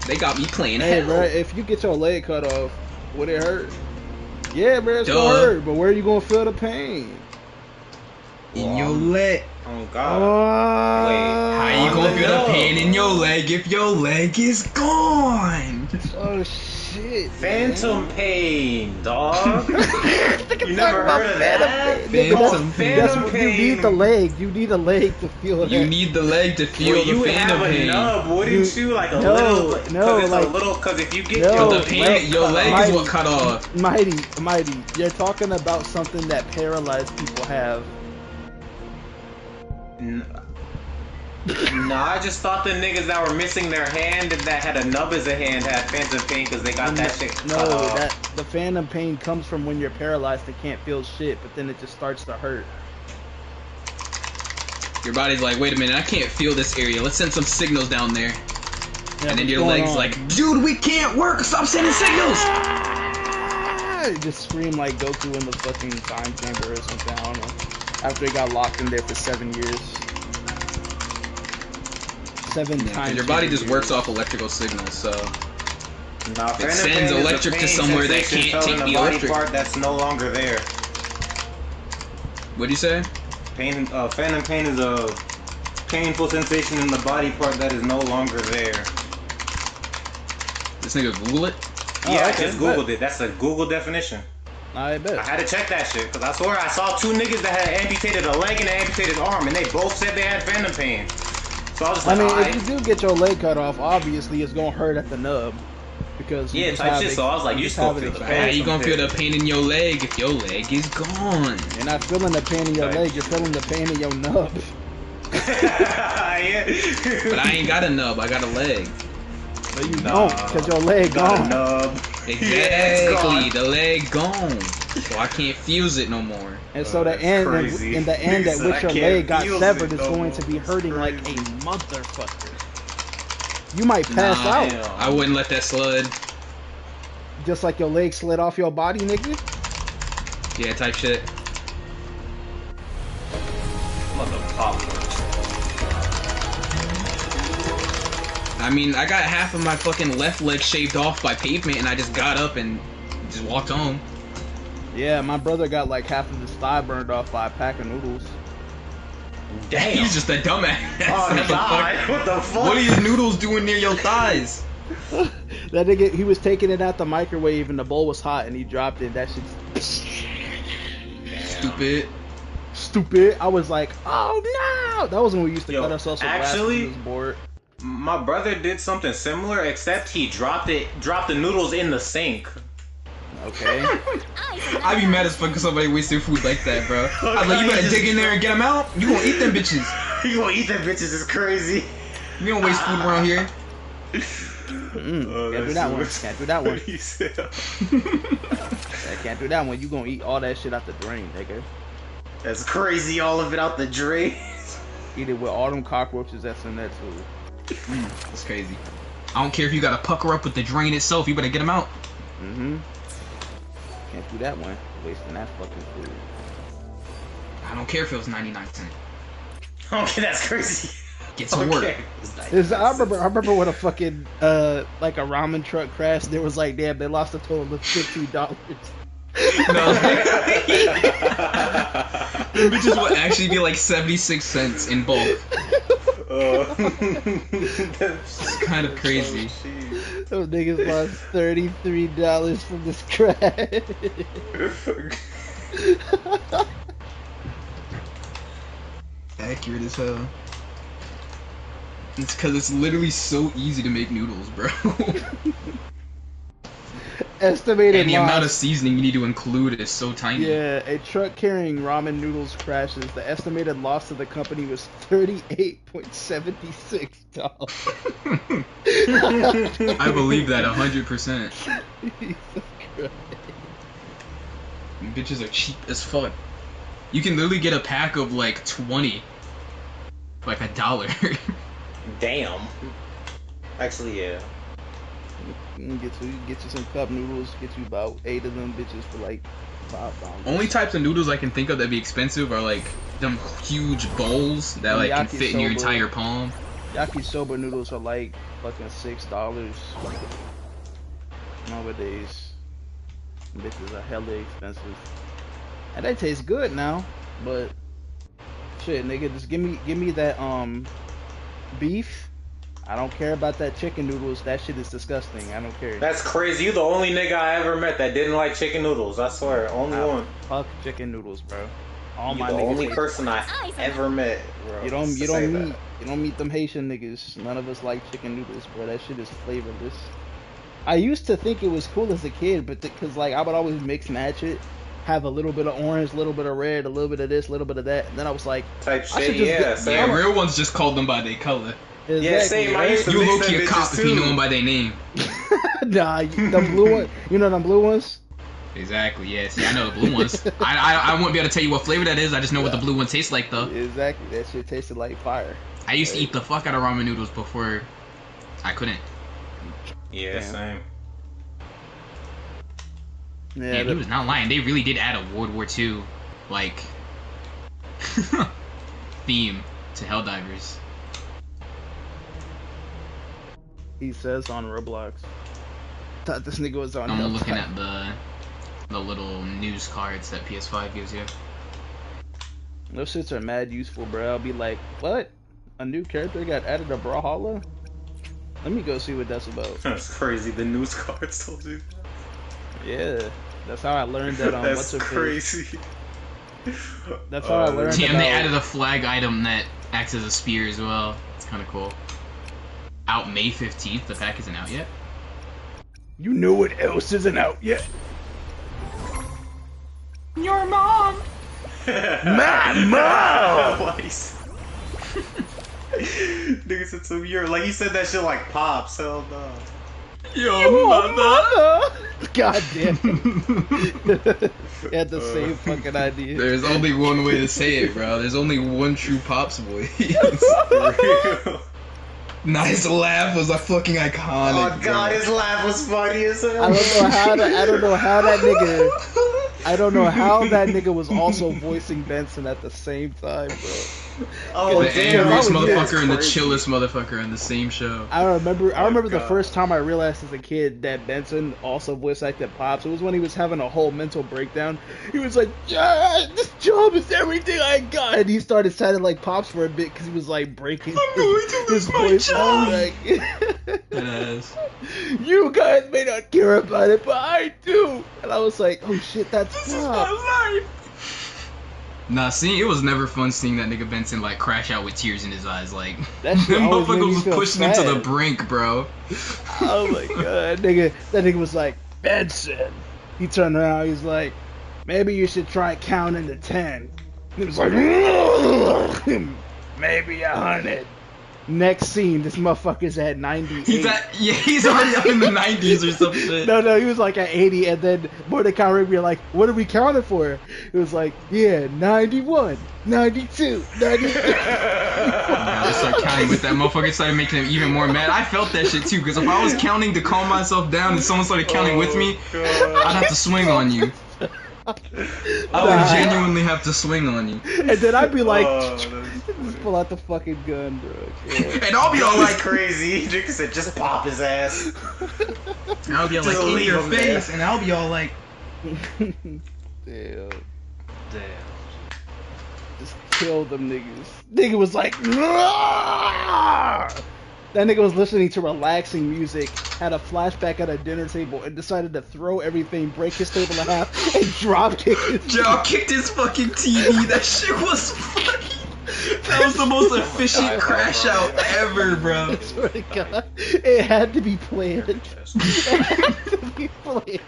They got me playing Hey, hell. bro, if you get your leg cut off, would it hurt? Yeah, bro, it's Duh. gonna hurt. But where are you gonna feel the pain? In your leg. Oh God. Wait. How you gonna feel the pain in your leg if your leg is gone? Oh shit. Phantom man. pain, dog. You never about heard of that? Phantom pain. Phantom You need the pain. leg. You need a leg to feel You that. need the leg to feel Well, the you phantom have a pain. nub, wouldn't you? Like a No, little, no, it's like- a little. Because if you get No, But the pain, your leg is what cut off. Mighty, you're talking about something that paralyzed people have. No, I just thought the niggas that were missing their hand and that had a nub as a hand had phantom pain because they got that shit No, cut off. that the phantom pain comes from when you're paralyzed and can't feel shit, but then it just starts to hurt. Your body's like, wait a minute, I can't feel this area. Let's send some signals down there. Yeah, And then what's your going leg's on? like, dude, we can't work. Stop sending signals. You just scream like Goku in the fucking time chamber or something. I don't know. After he got locked in there for 7 years. 7 Yeah, 'cause times. your body just works off electrical signals, so Nah, it phantom sends pain is a electric to pain somewhere that sensation can't felt in take a the body electric. part that's no longer there. What'd you say? Phantom pain is a painful sensation in the body part that is no longer there. This nigga Google it? Oh, Yeah, I okay, just googled it. That's a Google definition. I bet. I had to check that shit because I swear I saw two niggas that had amputated a leg and an amputated arm, and they both said they had phantom pain. So I was just I like, mean, alright. if you do get your leg cut off, obviously it's gonna hurt at the nub. Because you Yeah, just type have shit, so I was like, you just still have feel it the How pain. you gonna feel the pain in your leg if your leg is gone? You're not feeling the pain in your Right. leg, you're feeling the pain in your nub. Yeah. But I ain't got a nub, I got a leg. But you Nah. don't, because your leg Got a gone. nub. Exactly, Yeah, it's gone. the leg gone. So I can't fuse it no more. And so the that's end, crazy. in the end Nigga at said, which "I your can't leg got feel severed it is no going to be more." hurting like a Crazy. motherfucker. You might pass Nah, out, Damn. I wouldn't let that slide. just like your leg slid off your body, nigga. Yeah, type shit. Mother popper. I mean, I got half of my fucking left leg shaved off by pavement, and I just got up and just walked home. Yeah, my brother got like half of his thigh burned off by a pack of noodles. Damn. He's just a dumbass. Oh, What the fuck? God. What the fuck? What are your noodles doing near your thighs? That nigga, he was taking it out the microwave and the bowl was hot and he dropped it. That shit's Stupid. stupid. I was like, oh no! That was when we used to Yo, cut ourselves with actually- this board. My brother did something similar, except he dropped the noodles in the sink. Okay. I be mad as fuck because somebody wasted food like that, bro. I was like, you better dig in there and get them out. You gonna eat them bitches. You gonna eat them bitches is crazy. You don't waste food around here. Oh, Can't do that's that one. super- Can't do that one. He said- Yeah, can't do that one. You gonna eat all that shit out the drain, nigga. That's crazy, all of it out the drain. Eat it with all them cockroaches that's in that too. That's crazy. I don't care if you gotta pucker up with the drain itself. You better get them out. Mm-hmm. Can't do that one. Wasting that fucking food. I don't care if it was 99 cents. Okay, that's crazy. Get to work. I remember when a fucking like a ramen truck crashed. There was like, damn, they lost a total of $15. No. The bitches would actually be like 76 cents in bulk. That's kind of crazy. Those niggas lost $33 from this crash. Accurate as hell. It's because it's literally so easy to make noodles, bro. Estimated And the loss. amount of seasoning you need to include is so tiny. Yeah, a truck carrying ramen noodles crashes. The estimated loss to the company was $38.76. I believe that 100%. Jesus Christ. Bitches are cheap as fuck. You can literally get a pack of like 20 for like $1. Damn. Actually, yeah. You can get you some cup noodles. Get you about 8 of them bitches for like $5. Only types of noodles I can think of that'd be expensive are like them huge bowls that like can Yakisoba. fit in your entire palm. Yakisoba noodles are like fucking $6 nowadays. Bitches are hella expensive. And they taste good now, but shit, nigga, just give me that beef. I don't care about that chicken noodles. That shit is disgusting. I don't care. That's crazy. You the only nigga I ever met that didn't like chicken noodles. I swear, only one. Fuck chicken noodles, bro. All You my the niggas only hate person I ever met, bro. You don't meet them Haitian niggas. None of us like chicken noodles, bro. That shit is flavorless. I used to think it was cool as a kid, but because like I would always mix match it, have a little bit of orange, a little bit of red, a little bit of this, a little bit of that. And then I was like, type I shit. should just Yeah, get, Yeah, real ones just called them by their color. exactly, yeah, same. I used to You mix low-key them a cop bitches if you know too. them by their name. Nah, the blue one. You know them blue ones? Exactly, yeah. See, I know the blue ones. I wouldn't be able to tell you what flavor that is. I just know what the blue one tastes like, though. Exactly. That shit tasted like fire. I used to eat the fuck out of ramen noodles before I couldn't. Yeah, Damn. same. Yeah, Man, he was not lying. They really did add a World War II, like, theme to Helldivers. he says on Roblox. Thought this nigga was on. I'm Helltime. looking at the little news cards that PS5 gives you. Those shits are mad useful, bro. I'll be like, what? A new character got added to Brawlhalla? Let me go see what that's about. That's crazy. The news cards told you. Yeah, that's how I learned that. That's what's her crazy. face? That's how I learned Damn, about. they added a flag item that acts as a spear as well. It's kind of cool. Out May 15th. The pack isn't out yet. You know what else isn't out yet? Your mom. My mom. Nigga said some year. Like he said that shit like pops. Hell no. Your mother. God damn. He had the same fucking idea. There's only one way to say it, bro. There's only one true Pops voice. Nice laugh was a fucking iconic. Oh god, bro. his laugh was funny as hell. I don't know how that nigga was also voicing Benson at the same time, bro. Oh The damn, angriest that was motherfucker and the crazy. chillest motherfucker in the same show. I remember the God. first time I realized as a kid that Benson also voice acted Pops. It was when he was having a whole mental breakdown. He was like, "Yeah, this job is everything I got," and he started sounding like Pops for a bit because he was like breaking I'm going to lose my voice. job. Like, Yes. you guys may not care about it, but I do. And I was like, oh shit, that's This is Pop. my life. Nah, see, it was never fun seeing that nigga Benson like crash out with tears in his eyes. Like That shit them always made me motherfucker was feel pushing him to the sad. brink, bro. Oh my god, that nigga was like, Benson. He turned around, he's like, maybe you should try counting to 10. He was like, maybe 100. Next scene, this motherfucker's at 98. He's already up in the 90s or some shit. No, he was like at 80, and then Mordecai Rigby like, what are we counting for? It was like, yeah, 91, 92, 93. Now they start counting with that motherfucker started making him even more mad. I felt that shit too, because if I was counting to calm myself down and someone started counting with me, I'd have to swing on you. I would genuinely have to swing on you. And then I'd be like, that's just pull out the fucking gun, bro. Yeah. And I'll be all That's like, crazy. Nigga said just pop his ass. and I'll be all like, Just in leave your him face, there. and I'll be all like, Damn. Damn. Just kill them niggas. Nigga was like, "Roar!" That nigga was listening to relaxing music, had a flashback at a dinner table, and decided to throw everything, break his table in half, and drop kick it. Joe kicked his fucking TV. That shit was funny. That was the most efficient crash out ever, bro. I swear to God, it had to be planned. It had to be planned.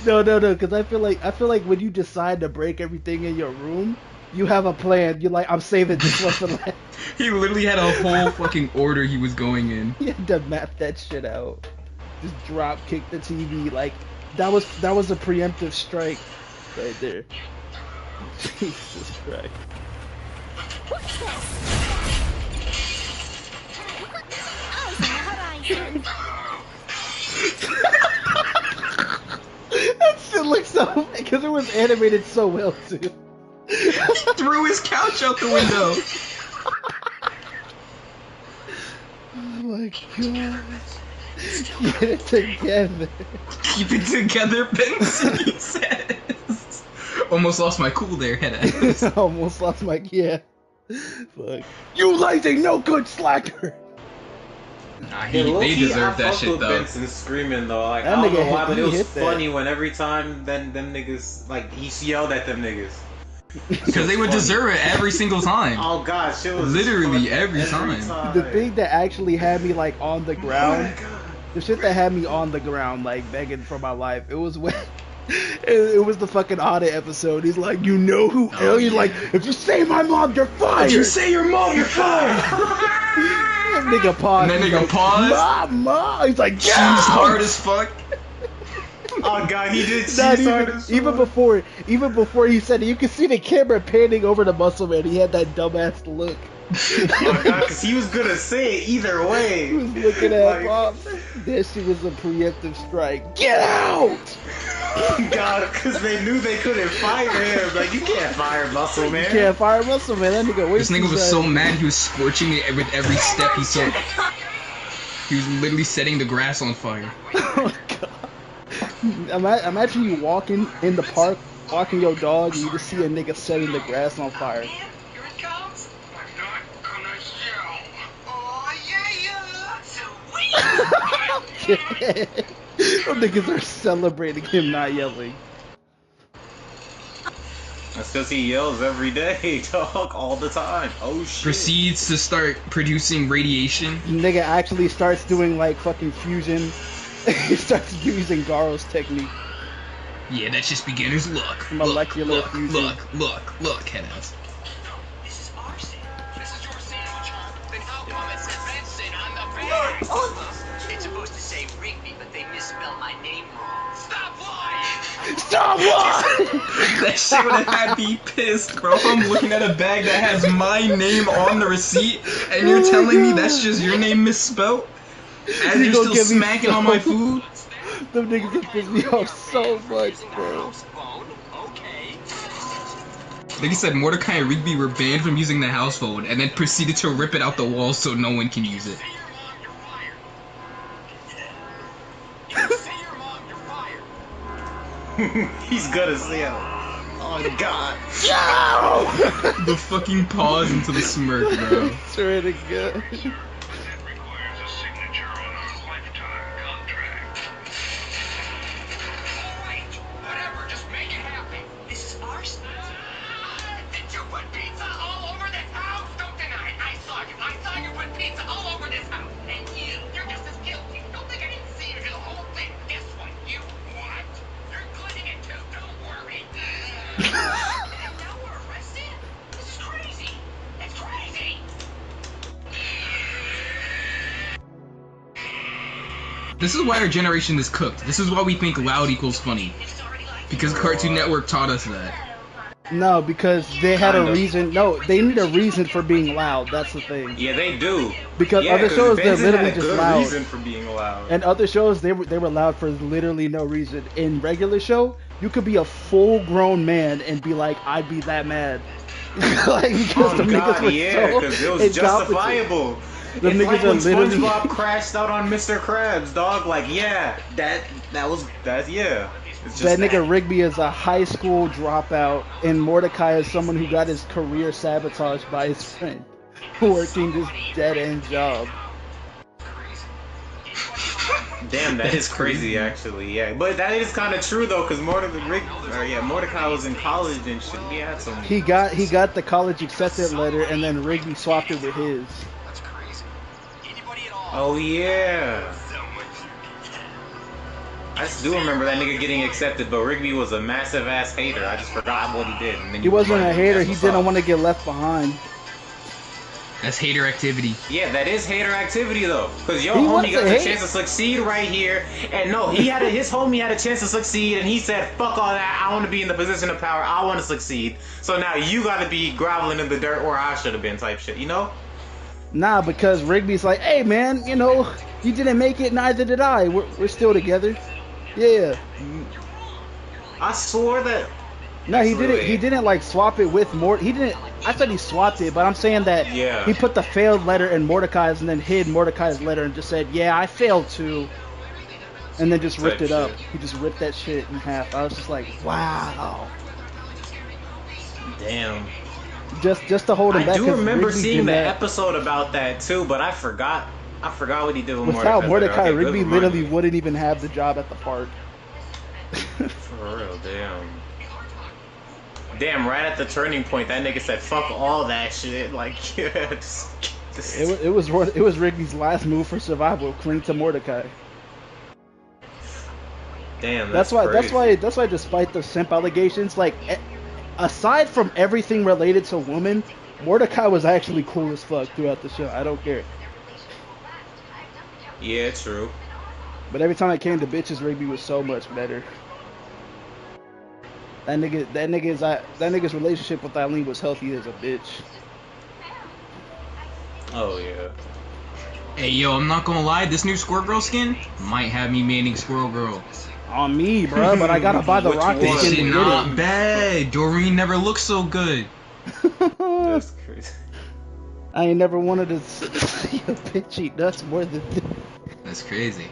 No, because I feel like when you decide to break everything in your room, you have a plan. You're like, I'm saving this one for last. He literally had a whole fucking order he was going in. You had to map that shit out. Just drop kick the TV. Like that was a preemptive strike right there. Jesus Christ. That shit looks so because it was animated so well too. Threw his couch out the window. my god. Get it together. Keep it together, Benson, he says. Almost lost my cool there, head ass. Almost lost my Fuck. You lazy, no good slacker. Nah, Yeah, they deserve that fuck shit with though. Benson screaming though. Like, That I don't nigga know why, but hit- it he was hit funny when every time them niggas, like, he yelled at them niggas. Because they would deserve it every single time. Oh god, shit was Literally funny every time. The thing that actually had me like on the ground, Oh my god. the shit that had me on the ground like begging for my life, it was when it was the fucking audit episode. He's like, you know who? He's like, if you say my mom, you're fired. If you say your mom, you're fired. That nigga paused. And that He's nigga like, paused. Mama. He's like, She's yeah. hard as fuck. Oh god, he did Not cheese hard as even before he said it, you could see the camera panning over the muscle man. He had that dumbass look. Oh god, cause he was gonna say it either way. He was looking at Like, Bob. That shit was a preemptive strike. Get out! God, cause they knew they couldn't fire him. Like, you can't fire Muscle Man. You can't fire Muscle Man. That nigga. This nigga was so mad he was scorching it with every step he took. He was literally setting the grass on fire. Oh god. Imagine you walking in the park, walking your dog, and you just see a nigga setting the grass on fire. Here it comes. I'm not gonna yell. Oh yeah, sweet. Those niggas are celebrating him not yelling. That's because he yells every day, dog, all the time. Oh shit. Proceeds to start producing radiation. Nigga actually starts doing like fucking fusion. He starts using Garo's technique. Yeah, that's just beginner's luck. Molecular look, fusion. Look, headass. This is our sandwich. This is your sandwich, huh? Then how come it says Benson on the bag? It's supposed to say Rigby, but they misspelled my name wrong. Stop lying! Stop lying! That shit would have had me pissed, bro. If I'm looking at a bag that has my name on the receipt, and you're telling me that's just your name misspelled? As You you're gonna still give me smacking on my food? Them niggas have pissed me off so much, bro. Like I said, Mordecai and Rigby were banned from using the house phone, and then proceeded to rip it out the wall so no one can use it. He's gonna say it. Oh god. The fucking pause into the smirk, bro. Swear to God. Requires a signature on our lifetime contract. Alright, whatever, just make it happen. This is ours. Did you put pizza all over this house? Don't deny it. I saw you put pizza all over this house. And you're just as guilty. Don't think I didn't see you do the whole thing. Guess what? You what? You're including it too. Don't worry. And now we're arrested? This is crazy. It's crazy. This is why our generation is cooked. This is why we think loud equals funny. Because Cartoon Network taught us that. No, because they had a Kinda. reason. No, they need a reason for being loud. That's the thing. Yeah, they do. Because Yeah, other 'cause shows, they're Benson literally had a just good loud. reason for being loud. And other shows, they were loud for literally no reason. In regular show, you could be a full-grown man and be like, I'd be that mad. Like, because the niggas were yeah, so because it was incompetent. justifiable. The It's niggas like are when literally- SpongeBob crashed out on Mr. Krabs, dog. Like, yeah, that's yeah. It's just That nigga Rigby is a high school dropout, and Mordecai is someone who got his career sabotaged by his friend, working this dead-end job. Damn, that is crazy, actually. Yeah, but that is kind of true though, because Mordecai was in college and shit. He had some. He got the college acceptance letter, and then Rigby swapped it with his. That's crazy. Anybody at all? Oh yeah. I just do remember that nigga getting accepted, but Rigby was a massive ass hater. I just forgot what he did. And then He wasn't a reminded me, hater. that's He what's didn't up. want to get left behind. That's hater activity. Yeah, that is hater activity though, because your He homie wasn't got the hate- chance to succeed right here, and no, his homie had a chance to succeed, and he said, "Fuck all that. I want to be in the position of power. I want to succeed." So now you got to be groveling in the dirt where I should have been, type shit. You know? Nah, because Rigby's like, hey man, you know, you didn't make it, neither did I. We're still together. Yeah. I swore that No, he Absolutely. didn't. He didn't like swap it with He didn't. I said he swapped it, but I'm saying that Yeah. he put the failed letter in Mordecai's and then hid Mordecai's letter and just said, "Yeah, I failed too," and then just ripped Type it up. shit. He just ripped that shit in half. I was just like, wow. Damn. Just to hold him I back. do 'cause remember Rigby seeing did the that. episode about that too, but I forgot. I forgot what he did with Without Mordecai, Okay, good Rigby reminder. literally wouldn't even have the job at the park. For real, damn. Damn, right at the turning point, that nigga said, "Fuck all that shit." Like, yeah, just It was Rigby's last move for survival. Cling to Mordecai. damn. That's why. Crazy. That's why. Despite the simp allegations, like aside from everything related to women, Mordecai was actually cool as fuck throughout the show. I don't care. Yeah, true. But every time it came to bitches, Rigby was so much better. That nigga's relationship with Eileen was healthy as a bitch. Oh yeah. Hey, yo, I'm not gonna lie, this new Squirrel Girl skin might have me maining Squirrel Girl. On me, bro. But I gotta buy the Which rocket one? This skin shit to not get bad. Doreen never looked so good. it. That's crazy. I ain't never wanted to see a bitch eat nuts more than this. That's crazy.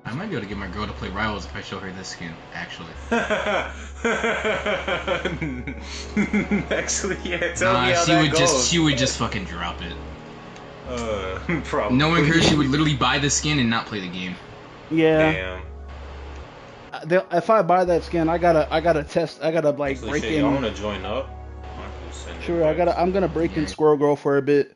I might be able to get my girl to play Rivals if I show her this skin, actually. Actually, yeah. Tell me how she that would goes. she would just fucking drop it. Probably. Knowing her, she would literally buy the skin and not play the game. Yeah. Damn. If I buy that skin, I gotta test. I gotta like Actually, break shit, in. y'all wanna join up? Sure, I'm gonna break in Yeah. Squirrel Girl for a bit.